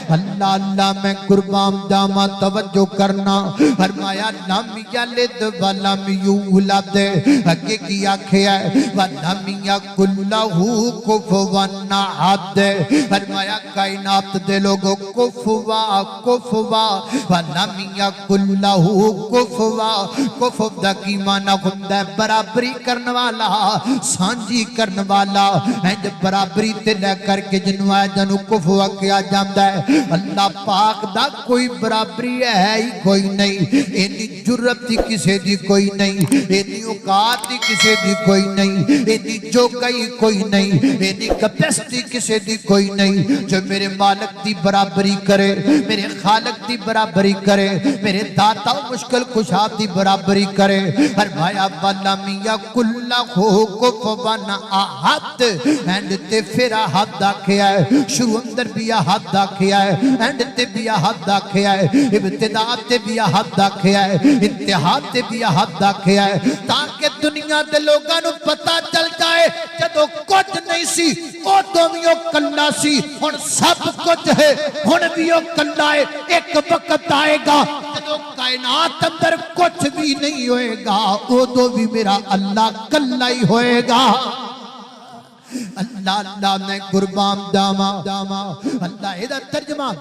اللہ اللہ میں قربان جاواں توجہ کرنا فرمایا لم یلد ولم یولد اگے کی آکھیا ہے ولم یکن لہ کفوا احد فرمایا کائنات دے لوگوں کفوا کفوا ولم یکن لہ کفوا کفو دا کی معنی ہوندا ہے برابری کرن والا سانجھی کرن والا انج برابری تے لے کر کے جنوں آیا جنوں کفوا کیا جاندا ہے اللہ پاک دا کوئی برابری ہے ہی کوئی نہیں اینی جرت ہی کسے دی کوئی نہیں اینی اوقات ہی کسے دی کوئی نہیں اینی جوگئی کوئی نہیں اینی کیپیسٹی کسے دی کوئی نہیں جو میرے مالک دی برابری کرے میرے خالق دی برابری کرے میرے داتا و مشکل کشا دی برابری کرے فرمایا وَلَمْ يَكُنْ لَهُ كُفُوًا أَحَدٌ اینڈ تے پھر احد آکھیا ہے شروع اندر بھی احد آکھیا ہے اینڈ تے بھی احد آکھیا ہے ابتدا تے بھی احد آکھیا ہے انتہا تے بھی احد آکھیا ہے تاکہ دنیا دے لوگاں نو پتہ چل جائے جدوں کچھ نہیں سی او دوویوں کلا سی ہن سب کچھ ہے ہن بھی او کلا ہے ایک وقت آئے گا جدوں کائنات اندر کچھ بھی نہیں ہوئے گا او دو بھی میرا اللہ کلا ہی ہوئے گا اللہ اللہ میں قربان جاواں اللہ ادا ترجمہ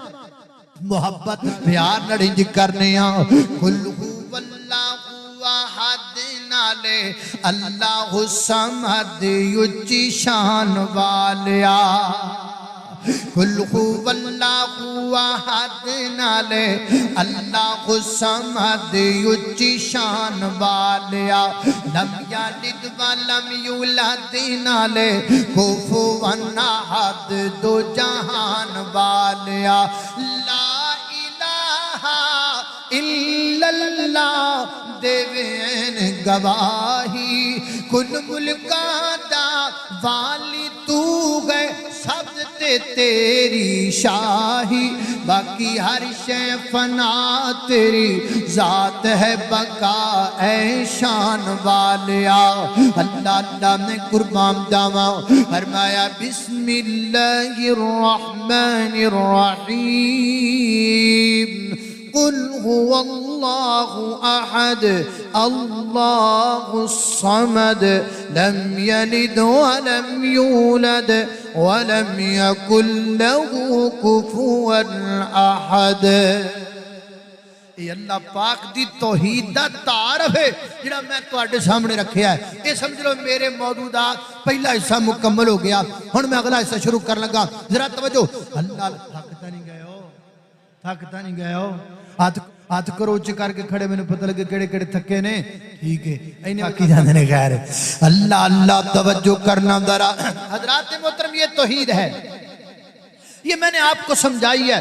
محبت پیار نڑنج کرنے قل هو اللہ احد نالے اللہ الصمد یچی شان والیا قل هو اللہ احد نالے اللہ الصمد یچی شان والیا لم یلد ولم یولد نالے کفوا احد دو جہان والیا لا الہ الا اللہ دیوین گواہی کن ملکا دا والی تو گئے سب تے تیری شاہی باقی ہر شے فنا تیری ذات ہے بقا اے شان والیا اللہ اللہ میں قربان جاواں فرمایا بسم اللہ الرحمن الرحیم قل هو اللہ احد اللہ الصمد لم یلد ولم یولد ولم یکن له کفوا احد یہ اللہ پاک دی توحید دا تعارف ہے جڑا میں تواڈے سامنے رکھیا ہے یہ سمجھ لو میرے موجودات پہلا حصہ مکمل ہو گیا ہن میں اگلا حصہ شروع کرن لگا ذرا توجہ اللہ تھکتا نہیں گئے ہو ہاتھ کروچ کر کے کھڑے میں نے پتہ لگے کڑے کڑے تھکے نے ٹھیک ہے اینے باقی جانے نے خیر اللہ اللہ توجہ کرنا ذرا حضرات محترم یہ توحید ہے یہ میں نے آپ کو سمجھائی ہے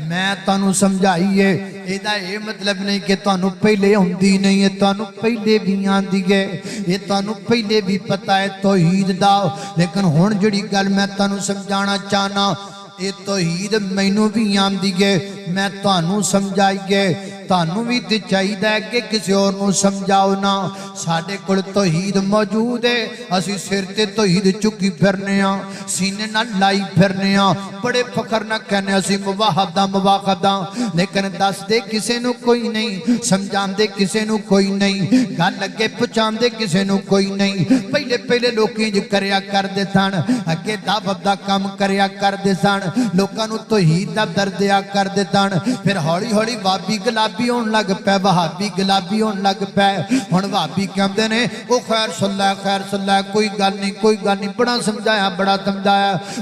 میں تانوں سمجھائی ہے ایدہ یہ مطلب نہیں کہ تانوں پہلے ہوندی نہیں ہے تانوں پہلے بھی آندی ہے یہ تانوں پہلے بھی پتہ ہے توحید دا لیکن ہون جڑی گل میں تانوں سمجھانا چاہنا یہ توحید مینوں بھی آندی ہے میں تانوں سمجھائیے تانوں بھی تے چاہیدا ہے کہ کسی اور نوں سمجھاؤ نا ساڈے کول توحید موجود ہے اسی سر تے توحید چکی پھرنے ہاں سینے نال لائی پھرنے ہاں بڑے فخر نہ کہنے اسی مواحدہ لیکن دس دے کسے نوں کوئی نہیں سمجھاندے کسے نوں کوئی نہیں گل اگے پہنچاندے کسے نوں کوئی نہیں پہلے لوگ انج کریا کردے سن اگے دعوت دا کام کریا کردے سن لوکاں نوں توحید دا دردیا کردے سن پھر ہولی ہولی وابی گلابی ہون لگ پے وہابی گلابی ہون لگ پے ہن وہابی کہندے نے او خیر صلی کوئی گل نہیں بڑا سمجھایا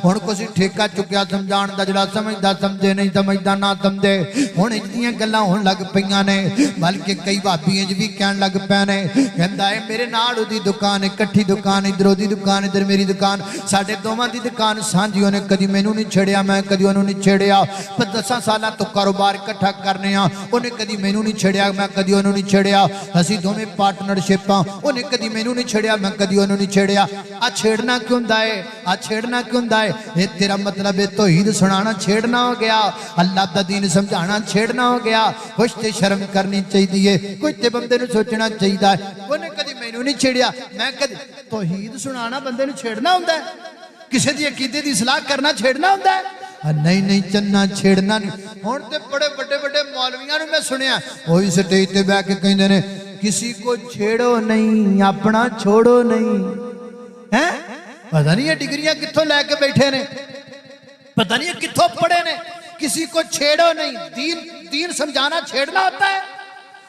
ہن کوئی ٹھیکہ چکیا سمجھان دا جڑا سمجھدا سمجھے نہیں سمجھدا نہ سمجھے ہن انجیاں گلاں ہون لگ پیاں نے بلکہ کئی وہابی انج بھی کہن لگ پے نے کہندا ہے میرے نال دی دکان اکٹھی دکان ادھر دی دکان ادھر میری دکان ساڈے دوواں دی دکان سانجھی نے کدی مینوں نہیں چھڑیا میں کدی اونوں نہیں چھڑیا 10 سالاں تو کاروبار اکٹھا کرنے ہاں اونے کدی مینوں نہیں چھڑیا میں کدی اونوں نہیں چھڑیا اسی دوویں پارٹنرشپ ہاں اونے کدی مینوں نہیں چھڑیا میں کدی اونوں نہیں چھڑیا چھیڑنا کیوں ہوندا ہے اے تیرا مطلب ہے توحید سنانا چھیڑنا ہو گیا اللہ دا دین سمجھانا چھیڑنا ہو گیا کچھ تے شرم کرنی چاہیے کچھ تے بندے نوں سوچنا چاہیے اونے کدی مینوں نہیں چھڑیا میں کدی توحید سنانا بندے نوں چھیڑنا ہوندا ہے کسے دی عقیدے دی اصلاح کرنا چھیڑنا ہوندا ہے نہیں نہیں چنا چھیڑنا نہیں. ہن تے بڑے بڑے بڑے مولویاں نوں میں سنیا وہی سٹیج تے بیٹھ کے کہندے نے کسی کو چھیڑو نہیں اپنا چھوڑو نہیں. ہیں پتہ نہیں یہ ڈگریاں کتھوں لے کے بیٹھے نے, پتہ نہیں یہ کتھوں پڑھے نے. کسی کو چھیڑو نہیں, دین سمجھانا چھیڑنا ہوتا ہے؟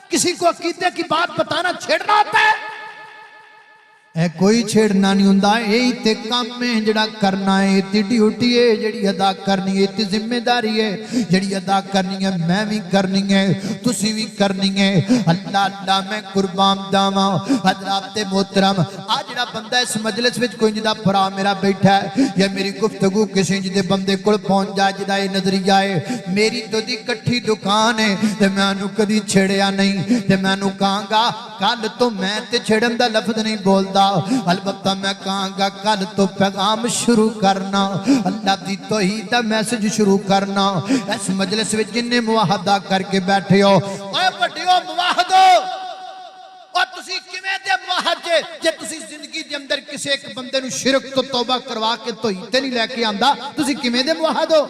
کسی کو عقیدے کی بات بتانا چھیڑنا ہوتا ہے؟ اے کوئی چھیڑنا نہیں ہوندا. یہی تے کام ہے جڑا کرنا ہے, تے ڈیوٹی ہے جڑی ادا کرنی ہے, تے ذمہ داری ہے جڑی ادا کرنی ہے. میں بھی کرنی ہے, تسی بھی کرنی ہے. اللہ اللہ میں قربان جاواں. حضرات محترم آ جڑا بندہ اس مجلس وچ کوئی جدا بھرا میرا بیٹھا ہے یا میری گفتگو کسی جدے بندے کول پہنچ جائے جدا یہ نظریہ ہے میری تو دی کٹھی دکان ہے تے میں انہوں کدی چھڑیا نہیں, تے میں انہوں کہاں گا کل تو میں تے چھڑن دا لفظ نہیں بولدا, البتہ میں کہاں گا کل تو پیغام شروع کرنا, اللہ دی توحید دا میسج شروع کرنا. اس مجلس وچ جننے موحدہ کر کے بیٹھے ہو اوے بڑیو موحدو اور تسی کیویں دے موحد جے تسی زندگی دے اندر کسی ایک بندے نو شرک تو توبہ کروا کے توحید تے نہیں لے کے آندا, تسی کیویں دے موحد ہو؟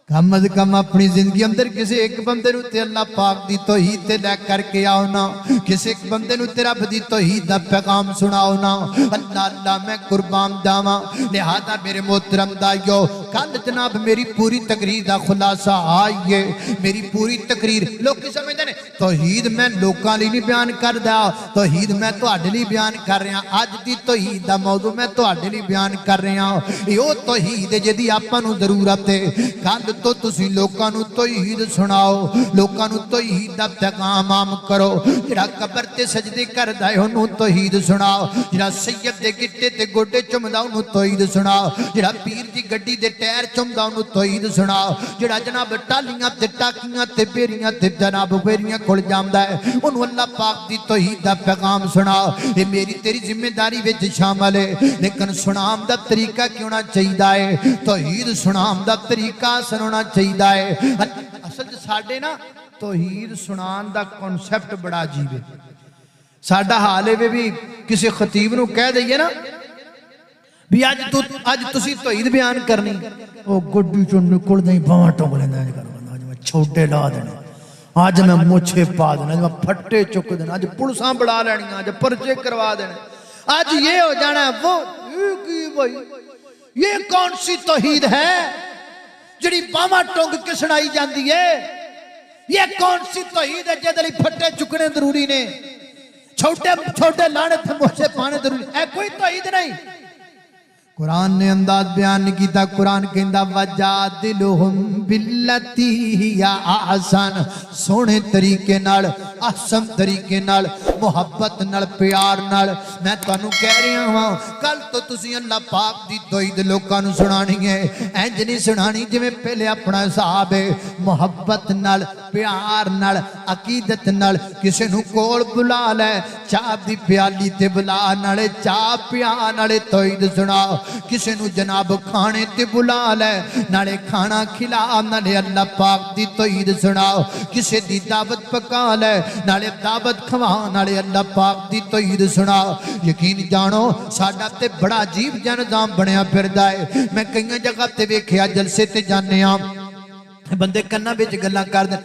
کم از کم اپنی زندگی اندر کسی ایک بندے نو تے اللہ پاک دی توحید تے لے کر کے آؤ نا, کسی ایک بندے نو تے رب دی توحید دا پیغام سناؤ نا. اللہ اللہ میں قربان جاواں. لہذا میرے محترم دائیو کل جناب میری پوری تقریر دا خلاصہ آئیے. میری پوری تقریر لوگ کی سمجھتے ہیں توحید میں لوکاں لی نہیں بیان کر دا, توحید میں تواڈے لی بیان کر رہے ہیں. اج دی توحید دا موضوع میں تواڈے لی بیان کر رہے ہیں. یہ توحید جدی آپاں نو ضرورت ہے. کل تو تسی لوکاں نو توحید سناؤ, لوکاں نو توحید دا پیغام عام کرو. جڑا قبر تے سجدے کردا ہے اونوں توحید سناؤ, جڑا سید دے گٹے تے گوڈے چمدا اونوں توحید سناؤ, جڑا پیر دی گڈی دے ٹائر چمدا اونوں توحید سناؤ, جڑا جناب ٹالیاں تے ٹاکیاں تے بیریاں تے جناب بیریاں کول جاندا ہے اونوں اللہ پاک دی توحید دا پیغام سناؤ. اے میری تیری ذمہ داری وچ شامل ہے, لیکن سنام دا طریقہ کیوں نہ چاہیدا ہے؟ توحید سنام دا طریقہ سننا چاہیدا ہے. اصل ساڈے نا توحید سنان دا کنسپٹ بڑا عجیب ہے. ساڈا حال ہے بھی کسی خطیب نو کہہ دئیے نا بھی اج تسی توحید بیان کرنی, او گڈی چوں نکل دیں باواں ٹنگ لیندا ہے, اج میں چھوٹے لا دینے, اج میں مچھے پا دینا, اج میں پھٹے چک دینا, اج پولیساں بڑھا لینیاں, اج پرچے کروا دینے, اج یہ ہو جانا ہے وہ کی بھائی. یہ کون سی توحید ہے جڑی باواں ٹنگ کے سنائی جاندی ہے؟ یہ کون سی توحید ہے جے لئی پھٹے چکنے ضروری نے, چھوٹے چھوٹے لانے تھے موچے پانے ضروری؟ اے کوئی توحید نہیں. قرآن نے انداز بیان نہیں کیتا. قرآن کہندا وجادلہم باللتی ہی احسن, سونے طریقے نال, احسن طریقے نال, محبت نال, پیار نال. میں تانوں کہہ رہا ہوں کل تو تسی اللہ پاک دی توحید لوکاں نوں سنانی ہے. انج نہیں سنانی جویں پہلے اپنا حساب ہے, محبت نال, پیار نال, عقیدت نال. کسے نوں کول بلا لے, چاہ دی پیالی تے بلا نالے چاہ پیا نالے توحید سناؤ. کسے نو جناب کھانے تے بلا لے, نالے کھانا کھلا نالے اللہ پاک دی توحید سناؤ. کسے دی دعوت پکا لے, نالے دعوت کھوا نالے اللہ پاک دی توحید سناؤ. یقین جانو ساڈا تے بڑا عجیب جا نظام بنیا پھردا ہے. میں کئی جگہ تے ویکھیا جلسے تے جانے ہاں بندے کنا وچ گلاں کر دے,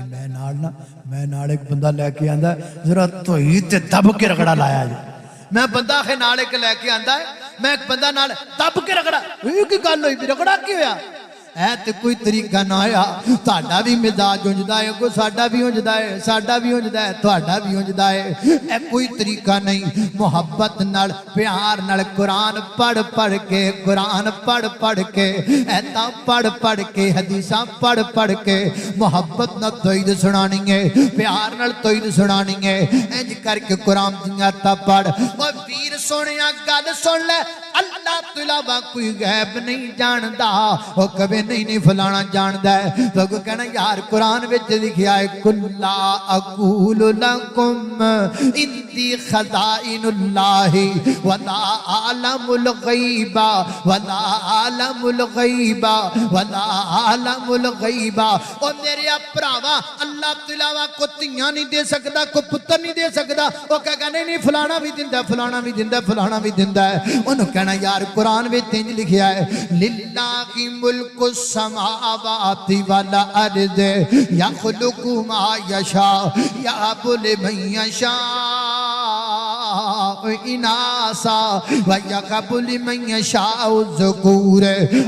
میں نال ایک بندہ لے کے آندا ذرا توحید تے دب کے رگڑا لایا جی. میں بندہ خے نال ایک لے کے آندا ہے, میں ایک بندہ نال دب کے رگڑا, یہ کی گل ہوئی, رگڑا کی ہویا؟ اے تے کوئی طریقہ نہ آیا. تہاڈا بھی مزاج اونجدا ہے, کوئی ساڈا بھی اونجدا ہے, ساڈا بھی اونجدا ہے, تہاڈا بھی اونجدا ہے. اے کوئی طریقہ نہیں. محبت نال, پیار نال, قرآن پڑھ پڑھ کے, قرآن پڑھ پڑھ کے, ایتاں پڑھ پڑھ کے, حدیثاں پڑھ پڑھ کے محبت نال توحید سنانی ہے, پیار نال توحید سنانی ہے. انج کر کے قرآن دیاں آیتاں پڑھ. او ویر سونیا گل سن لے, اللہ تو علاوہ کوئی غیب نہیں جاندا. او کبھی نہیں فلانا جاندا ہے. تو کہنا یار قرآن وچ لکھیا ہے کلا اقول لکم اندی خزائن اللہ ولا عالم الغیب ولا عالم الغیب ولا عالم الغیب. او میرے بھراوا اللہ تو علاوہ کو تیاں نہیں دے سکدا, کو پتر نہیں دے سکدا. او کہنا نہیں فلانا بھی دیندا, فلانا بھی دیندا, فلانا بھی دیندا ہے. انہوں کہنا یار قرآن میں تینج لکھیا ہے للہ ملک السماوات والارض یخلق ما یشاء یہب لمن یشاء اناسا ویغب لمن یشاء الذکور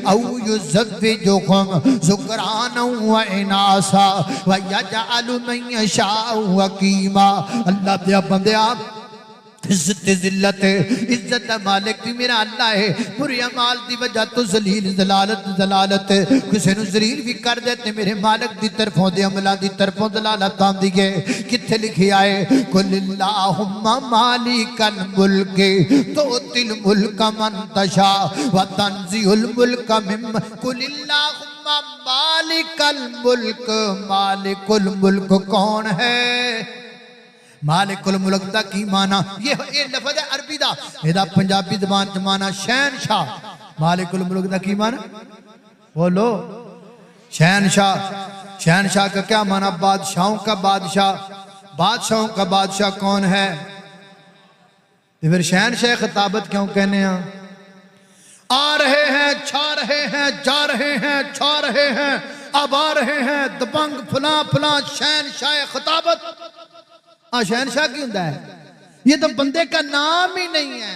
او یزوجہم ذکرانا واناسا ویجعل من یشاء عقیما اللہ دیا بندے آپ عزت ذلت عزت مالک بھی میرا اللہ ہے پوری عمال دی وجہ تو ذلیل ذلالت کسے نو ذلیل بھی کر دیتے میرے مالک دی طرفوں دے عملہ دی طرفوں ذلالت آن دی گئے کتھے لکھی آئے قل اللہم مالک الملک توتی الملک من تشاء وتنزع الملک ممن قل اللہم مالک الملک کون ہے مالک الملک دا کی معنی یہ لفظ ہے عربی دا یہ پنجابی زبان چ معنی شہنشاہ مالک الملک دا کی معنی بولو شہنشاہ کا کیا معنی بادشاہوں کا بادشاہوں کا بادشاہ کون ہے پھر شہنشاہ خطابت کیوں کہنے ہیں آ رہے ہیں چھا رہے ہیں جا رہے ہیں چھا رہے ہیں اب آ رہے ہیں دبنگ فلاں شہنشاہ خطابت شہنشاہ کی ہوتا ہے یہ تو بندے کا نام ہی نہیں ہے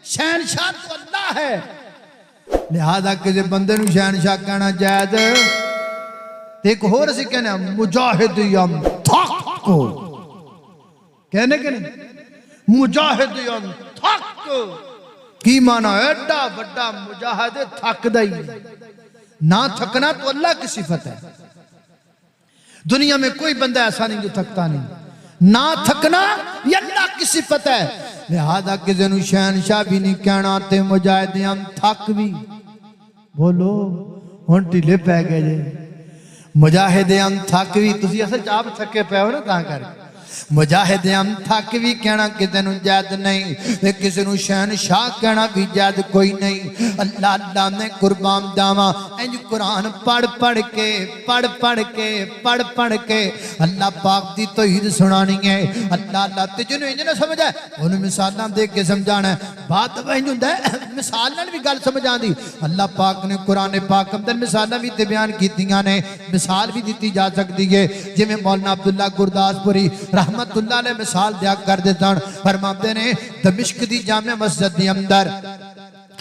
شہنشاہ تو اللہ ہے لہذا کسی بندے نو شہنشاہ کہنا جائز ایک ہو رسی کہنے مجاہد یم تھک کو کہنے کہ نہیں مجاہد یم تھک کی معنی ایڈا بڑا مجاہد تھک دائی نہ تھکنا تو اللہ کی صفت ہے دنیا میں کوئی بندہ ایسا نہیں جو تھکتا نہیں نہ تھکنا یہ اللہ کی صفت ہے لہذا کسی نو شہنشاہ بھی نہیں کہنا تے مجاہد ہم تھک بھی بولو ہون ٹھیلے پہ گئے جے مجاہد ہم تھک بھی تسی ایسا چاپ تھکے پہ ہو نا کہاں کر مجاہد ہم تھک بھی کہنا کسی نو جائد نہیں کسی نو شہنشاہ کہنا بھی جائد کوئی نہیں اللہ نے قربان داما انج قرآن پڑھ پڑھ کے اللہ پاک دی توحید سنانی ہے اللہ تجھنو انج نہ سمجھا ہے انہوں مثالنا دے کے سمجھانا ہے بات انج ہوں ہے مثالنا بھی گل سمجھا دی اللہ پاک نے قرآن پاک اندر مثالنا بھی بیان کی دیاں نے مثال بھی دیتی جا سکتی ہے جی میں مولانا عبداللہ گرداس پوری رحمت اللہ علیہ مثال دیا کر دیتا ہوں فرماتے نے دمشق دی جامع مسجد دی اندر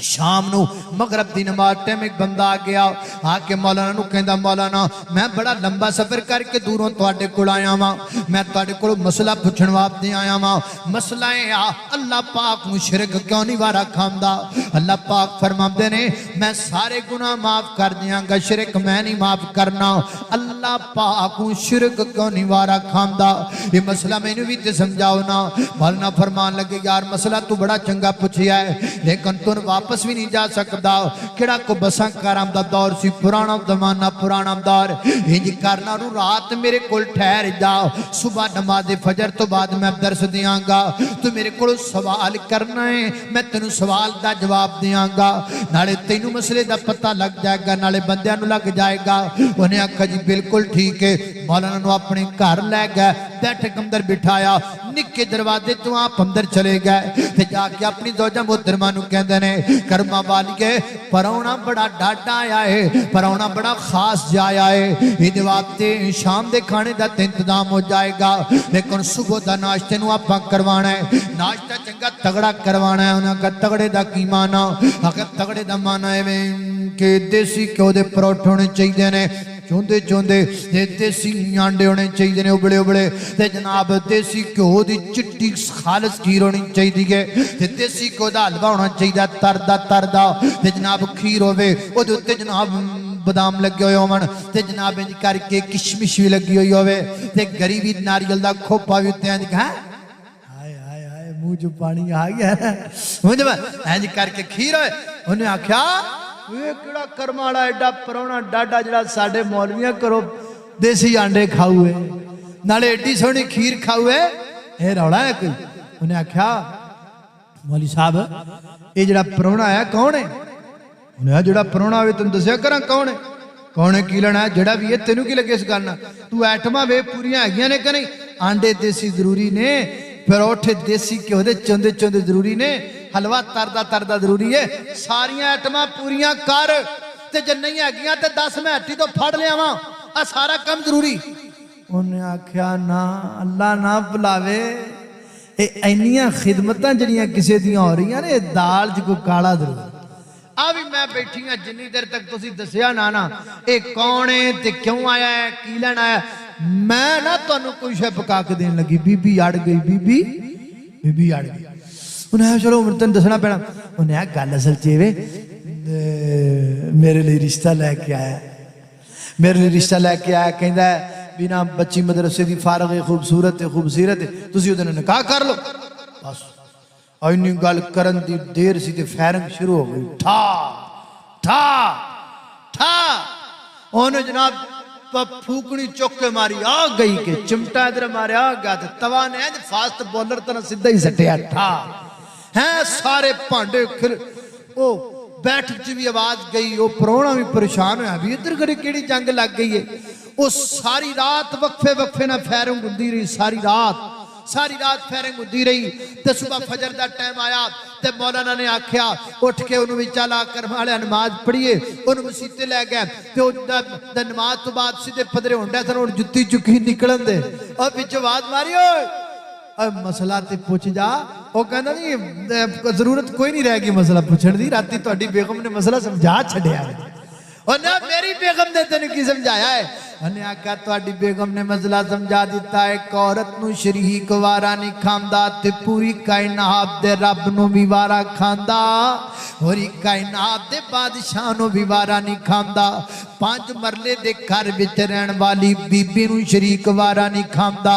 شام نو مغرب دی نماز ٹائم ایک بندہ آ گیا آکے مولانا نو کہندا مولانا میں بڑا لمبا سفر کر کے دوروں تواڈے کول آیا ہاں میں تواڈے کول مسئلہ پوچھن واسطے آیا ہاں مسئلہ ہے اللہ پاک نو شرک کیوں نہیں وارا کھاندا اللہ پاک فرماندے نے میں سارے گناہ معاف کر دیاں گا شرک میں نہیں معاف کرنا اللہ پاک نو شرک کیوں نہیں وارا کھاندا یہ مسئلہ مینوں بھی تے سمجھاؤ نا مولانا فرمان لگے یار مسئلہ تو بڑا چنگا پوچھیا ہے لیکن تو واپس بھی نہیں جا سکتا کیڑا کو بساں کرام دا دور سی پرانا زمانہ پرانا دور انج کرنا رو رات میرے کول ٹھہر جاؤ صبح نماز فجر تو بعد میں درس دیاں گا تو میرے کول سوال کرنا ہے میں تینوں سوال دا جواب دیاں گا نالے تینوں مسئلے دا پتہ لگ جائے گا نالے بندیاں نو لگ جائے گا انہیں آکھا جی بالکل ٹھیک ہے مولانا نو اپنے گھر لے گئے بیٹھک اندر بٹھایا نکے دروازے تو آپ اندر چلے گئے تے جا کے اپنی زوجہ محترمہ نو کہندے نے کرما والی کے پرونا بڑا ڈاٹا آیا ہے پرونا بڑا خاص جایا ہے عید وقت شام دے کھانے دا انتظام ہو جائے گا لیکن صبح دا ناشتے نو آپ کروانا ہے ناشتہ چنگا تگڑا کروانا ہے انہاں کا تگڑے دا کی مانا اگر تگڑے دا مانا ہے کہ دیسی کیوں دے پروٹھ ہونے چاہیے نے چوندے دیسی آنڈے ہونے چاہیے نے ابڑے تے جناب دیسی کیوں دی چٹی خالص کھیر ہونی چاہیے تے دیسی کیوں دا حلوہ ہونا چاہیے تردہ تے جناب کھیر ہوئے او دے جناب بادام لگے ہوئے ہومن تے جناب انج کر کے کشمش بھی لگی ہوئی ہوئے تے غریبی ناریل دا کھوپا بھی ہوتے ہیں ہائے منہ جو پانی آ گیا مجھے انج کر کے کھیر ہوئے انہیں آکھیا یہ کڑا کرمالا ایڈا پرونا ڈاڈا جڑا ساڑھے مولویاں کرو دیسی آنڈے کھاؤئے نالے ایڈی سونی کھیر کھاؤئے اے روڑا ہے کوئی انہیں آکھیا مولی صاحب یہ جڑا پرونا ہے کون ہے انہیں جڑا پرونا ہوئے تم دسیا کریں کون ہے کی لینا ہے جڑا بھی ہے تینوں کی لگے اس کرنا تو ایٹما بے پوریاں آگیاں نے کریں آنڈے دیسی ضروری نے پروٹھے دیسی کے ہوتے چندے ضروری نے حلوہ تردہ تردہ ضروری ہے ساریاں ایٹماں پوریاں کر تے جن نہیں ہے تے 10 میں ہٹی تو پھڑ لیا ماں سارا کم ضروری انہیں آکھیا نا اللہ نہ بلاوے اینیاں خدمتاں جڑیاں کسے دیاں ہو رہی ہیں دال جو کالا ضرور ابھی میں بیٹھی ہوں جنی دیر تک تسی دسیا نا ایک کون ہے تے کیوں آیا ہے کی لین آیا ہے میں نا تو انہوں کوئی شے پکا کے دین لگی بی بی اڑ گئی بی بی اڑ گئی انہیں چلو مرتن دسنا پینا انہیں گل اصل چیوے میرے لئے رشتہ لے کے آیا میرے لئے رشتہ لے کے آیا کہندہ ہے بینا بچی مدرسے دی فارغ خوبصورت خوبصورت تسی ادھر نکاح کر لو بس اینی گل کرن دی دیر سی تے فیرنگ شروع ہو گئی ٹھا انہیں جناب پھوکنی چوکے ماری آ گئی کہ چمٹا ادھر مارے آ گیا تھا توانے ہیں فاسٹ بولر تنہ سدھا ہی سٹیا ٹھا ہیں سارے پانڈے کھر او بیٹھ بھی آواز گئی وہ پرونا بھی پریشان ہویا بھی ادھر گھڑے کیڑی جنگ لگ گئی ہے وہ ساری رات وقفے نہ فیرنگ ہوندی رہی ساری رات فیرنگ ہوندی رہی تے صبح فجر دا ٹائم آیا تے مولانا نے آکھیا اٹھ کے انہوں بھی چلا کر مالے نماز پڑھیے انہوں مسیطے لے گئے تے نماز تو بعد سیدھے پدرے ہونڈے تھا اور جتی چکی نکلن دے اور پیچھے آواز ماری ہوئے مسئلہ تے پوچھ جا وہ کہنا نہیں ضرورت کوئی نہیں رہے گی مسئلہ پوچھن دی راتی تو اڈی بیگم نے مسئلہ سمجھا چھڑیا ہے اور نہ میری بیگم نے تینوں کی سمجھایا ہے انہیں آکھا تو اڈی بیگم نے مسئلہ سمجھا دیتا ہے کہ عورت نو شریک وارا نہیں کھاندا تے پوری کائنات دے رب نو بھی وارا کھاندا پوری کائنات دے بادشاہ نو بھی وارا نہیں کھاندا 5 مرلے دے گھر وچ رہن والی بی بی نو شریک وارا نہیں کھاندا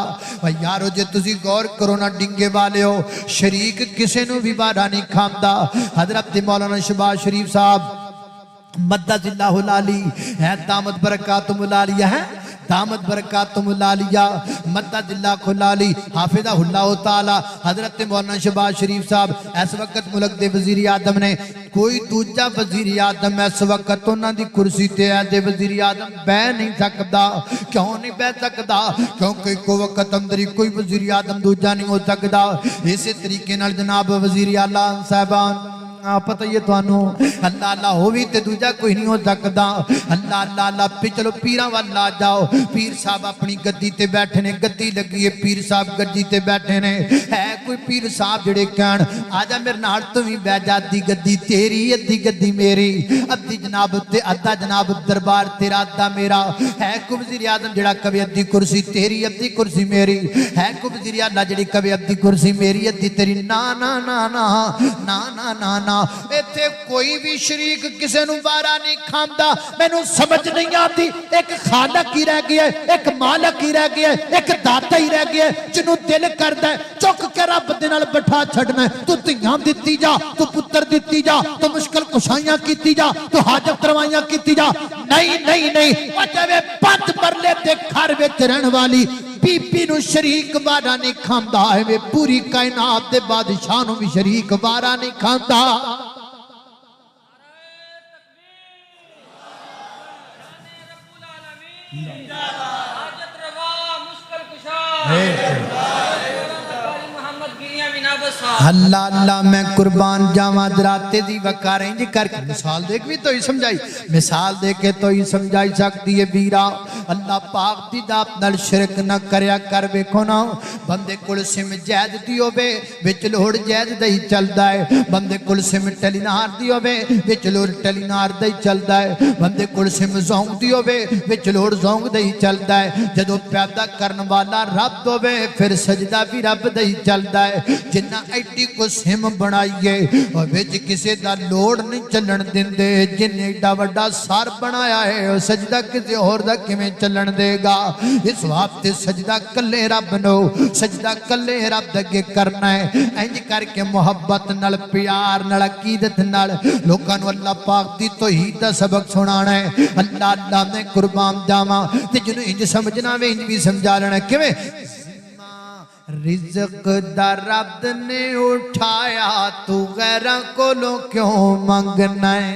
یارو جے تسی غور کرو نہ ڈنگے والے ہو شریک کسے نو بھی وارا نہیں کھاندا حضرت مولانا شہباز شریف صاحب مدد اللہ العالی ہے دامت برکاتم العالیہ ہے دامت برکاتم العالیہ مدد اللہ العالی حافظہ اللہ تعالی حضرت مولانا شہباز شریف صاحب اس وقت ملک دے وزیر اعظم نے کوئی دوجہ وزیر اعظم اس وقت انہاں دی کرسی تے ہے دے وزیر اعظم بہ نہیں سکدا کیوں نہیں بہ سکدا کیونکہ کوئی وقت اندر کوئی وزیر اعظم دوجہ نہیں ہو سکدا اسی طریقے نال جناب وزیر اعلیٰ صاحبان پتہ یہ تو آنو اللہ اللہ ہوئی تے دوجہ کوئی نہیں ہو سکتا اللہ اللہ اللہ پہ چلو پیران والا جاؤ پیر صاحب اپنی گدی تے بیٹھے نے گدی لگی ہے پیر صاحب گدی تے بیٹھے نے ہے کوئی پیر صاحب جڑے کہن آجا میرے نال تمہیں بے جاتی گدی تیری ادھی گدی میری ادھی جناب تے ادھا جناب دربار تیرا ادھا میرا ہے کوئی وزیر اعظم جڑا کبھی ادھی کرسی تیری ادھی کرسی میری ہے کوئی وزیر اعظم جڑی کبھی ادھی کرسی میری ادھی تیری نا نا نا نا نا نا نا نا ایتھے کوئی بھی شریک کسے نو بارا نہیں کھامدا میں نو سمجھ نہیں آتی ایک خالق ہی رہ گیا ہے ایک مالک ہی رہ گیا ہے ایک داتا ہی رہ گیا ہے جنو دل کردہ ہے چک کے رب دنال بٹھا چھڑنا ہے تو تیاں دیتی جا تو پتر دیتی جا تو مشکل کشائیاں کیتی جا تو حاجت روائیاں کیتی جا نہیں وجہ پت برلے تے گھر وچ رہن والی بی بی نو شریک بارا نہیں کھاندا ہے وہ پوری کائنات دے بادشاہ نو بھی شریک بارا نہیں کھاندا اللہ اللہ میں قربان جاواں دراتے دی وکاریں جی کر کے مثال دیکھ بھی تو ہی سمجھائی مثال دیکھے تو ہی سمجھائی سکتی ہے بیرا اللہ پاک دی داپ نل شرک نہ کریا کر بیکھو نا بندے کل سم جید دیو بے وچ لوڑ جید دہی چل دائے بندے کل سم ٹلینار دیو بے وچ لوڑ ٹلینار دہی چل دائے بندے کل سم زونگ دیو بے وچ لوڑ زونگ دہی چل دائے جدو پیدا کرن والا رب دو بے پھر سجدہ بھی رب دہی چل دائے جنہ ایڈی کو سم بنائیے اور ویچ کسی دا لوڑ نہیں چلن دن دے جن ایڈا وڈا سار بنایا ہے اور سجدہ کسی اور دا کمیں چلن دے گا اس وقت سجدہ کلے رب نو سجدہ کلے رب دگے کرنا ہے اینج کر کے محبت نل پیار نل عقیدت نل لوگانو اللہ پاک دی توحید دا سبق سنانا ہے اللہ اللہ میں قربان جاواں تے جنو انج سمجھنا وے انج بھی سمجھا لینا کیویں رزق دا رب نے اٹھایا تو غیرہ کو لو کیوں منگنا ہے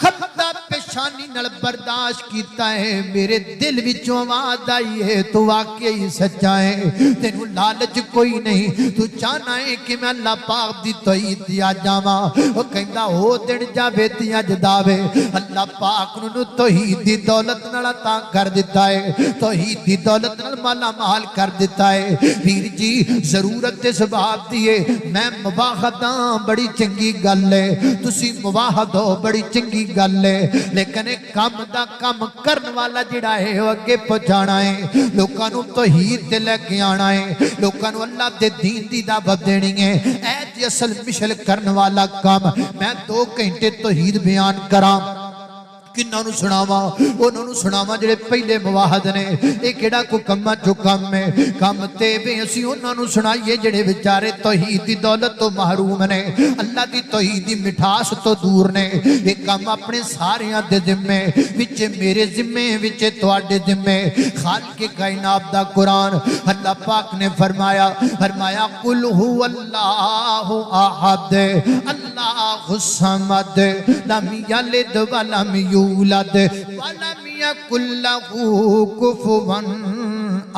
خطہ پیشانی نال برداشت کیتا ہے میرے دل وچوں آواز آئی ہے تو واقعی سچا ہے تینو لالچ کوئی نہیں تو چاہنا ہے کہ میں اللہ پاک دی توحید دیا جاواں وہ کہندا ہو دن جاوے تے اج داوے اللہ پاک نو توحید دی دولت نال عطا کر دیتا ہے توحید دی دولت نال مالا مال کر دیتا ہے پیر جی ضرورت اس بات دی ہے میں مواحداں بڑی چنگی گل ہے تسی مواحد ہو بڑی چنگی گل ہے لیکن ایک کام دا کام کرن والا جڑا ہے وہ اگے پہنچانا ہے لوکاں نو توحید تے لے کے آنا ہے لوکاں نو اللہ دے دین دی دعوت دینی ہے اے جی اصل مشل کرن والا کام میں 2 گھنٹے توحید بیان کراں کنہاں نو سناواں انہاں نو سناواں جڑے پہلے مواحد نے اے کیڑا کو کما جو کم ہے کم تے وے اسی انہاں نو سنائیے جڑے بیچارے توحید دی دولت تو محروم نے اللہ دی توحید دی مٹھاس تو دور نے اے کم اپنے ساریاں دے ذمے وچ میرے ذمے وچ تواڈے ذمے خالق کائنات دا قرآن اللہ پاک نے فرمایا قل هو اللہ احد اللہ الصمد لم یلد ولم یولد ولم یکن لہ کفوا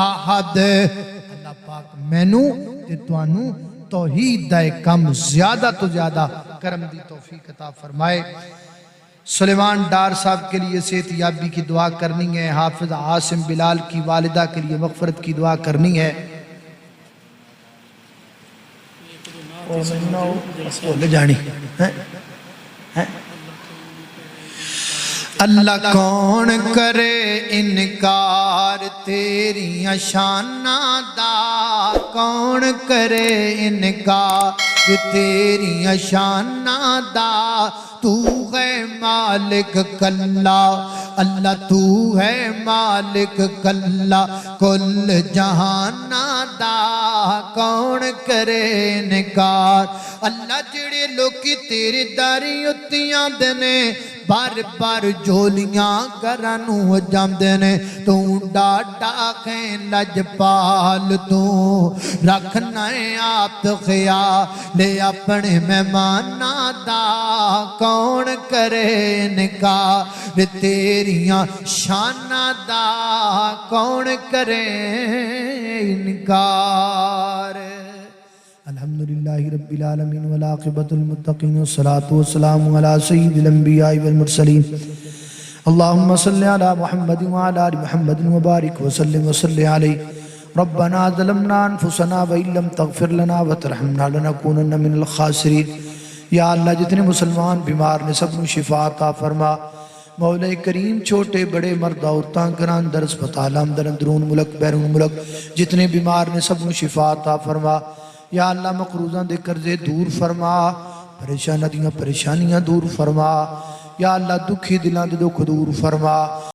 احد اللہ پاک مینوں تے تانوں توحید دا کم زیادہ تو زیادہ کرم دی توفیق عطا فرمائے سلیمان ڈار صاحب کے لیے صحت یابی کی دعا کرنی ہے حافظ عاصم بلال کی والدہ کے لیے مغفرت کی دعا کرنی ہے لے جانی اللہ کون کرے انکار تیریاں شاناں دا کون کرے انکار تیریاں شاناں دا تو ہے مالک کلا اللہ تو ہے مالک کلا کل جہانا دا کون کرے انکار اللہ جڑے لوکی تیری داری اتیاں دینے بار بار جھولیاں گرانو جامدنے تو ڈاٹا کھیں لجپال تو رکھنا ہے آپ خیال لے اپنے مہمانا دا کون کرے انکار تیریاں شانہ دا کون کرے انکار الحمدللہ رب العالمین والعاقبۃ المتقین والصلاة والسلام علی سید الانبیاء والمرسلین اللہم صلی علی محمد وعلی آل محمد وبارک وسلم وصلی علیہ ربنا ظلمنا انفسنا وإن لم تغفر لنا وترحمنا لنکونن من الخاسرین یا اللہ جتنے مسلمان بیمار نے سب نو شفا عطا فرما مولا کریم چھوٹے بڑے مرد عورتاں گران در اسپتال اندر اندرون ملک بیرون ملک جتنے بیمار نے سب نو شفا عطا فرما یا اللہ مقروضاں دے قرضے دور فرما پریشانیاں دور فرما یا اللہ دکھی دلاں دے دکھ دور فرما